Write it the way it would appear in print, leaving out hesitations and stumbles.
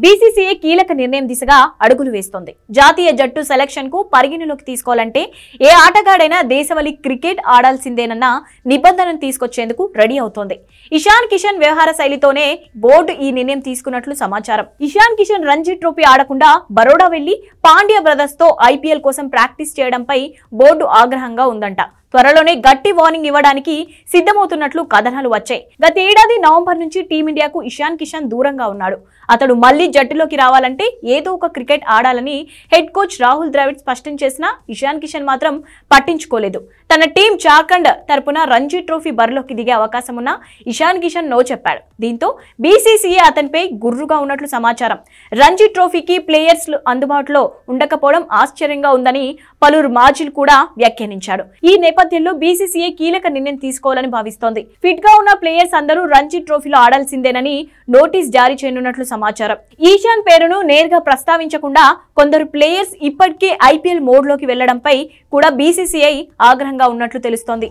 BCCI కీలక నిర్ణయం దిశగా అడుగులు వేస్తోంది. జాతీయ జట్టు సెలక్షన్ కు పరిగణలోకి తీసుకోవాలంటే ఏ ఆటగాడైనా దేశవాళీ క్రికెట్ ఆడాల్సిందేనన్న నిబంధనను తీసుకొచ్చేందుకు రెడీ అవుతోంది. ఇషాన్ కిషన్ వ్యవహార శైలితోనే బోర్డు ఈ నిర్ణయం తీసుకున్నట్లు సమాచారం. ఇషాన్ కిషన్ రంజీ ట్రోఫీ ఆడకుండా బరోడా వెళ్లి పాండ్యా బ్రదర్స్ తో ఐపీఎల్ కోసం ప్రాక్టీస్ చేయడంపై బోర్డు ఆగ్రహంగా ఉందంట. త్వరలోనే గట్టి వార్నింగ్ ఇవ్వడానికి సిద్ధమవుతున్నట్లు కథనాలు వచ్చాయి. గత ఏడాది నవంబర్ నుంచి టీమిండియాకు ఇషాన్ కిషన్ దూరంగా ఉన్నాడు. అతడు మళ్లీ జట్టులోకి రావాలంటే ఏదో ఒక క్రికెట్ ఆడాలని హెడ్ కోచ్ రాహుల్ ద్రావిడ్ స్పష్టం చేసినా ఇషాన్ కిషన్ మాత్రం పట్టించుకోలేదు. తన టీం జార్ఖండ్ తరపున రంజీ ట్రోఫీ బరిలోకి దిగే అవకాశం ఉన్న ఇషాన్ కిషన్ నో చెప్పాడు. దీంతో బీసీసీఐ అతనిపై గుర్రుగా ఉన్నట్లు సమాచారం. రంజీ ట్రోఫీకి ప్లేయర్స్ అందుబాటులో ఉండకపోవడం ఆశ్చర్యంగా ఉందని పలువురు మాజీలు కూడా వ్యాఖ్యానించాడు. ఈ నేపథ్యంలో బీసీసీఐ కీలక నిర్ణయం తీసుకోవాలని భావిస్తోంది. ఫిట్ గా ఉన్న ప్లేయర్స్ అందరూ రంజీ ట్రోఫీలో ఆడాల్సిందేనని నోటీస్ జారీ చేయనున్నట్లు సమాచారం. ఈశాన్ పేరును నేరుగా ప్రస్తావించకుండా కొందరు ప్లేయర్స్ ఇప్పటికే ఐపీఎల్ మోడ్ లోకి వెళ్లడంపై కూడా బీసీసీఐ ఆగ్రహంగా ఉన్నట్లు తెలుస్తోంది.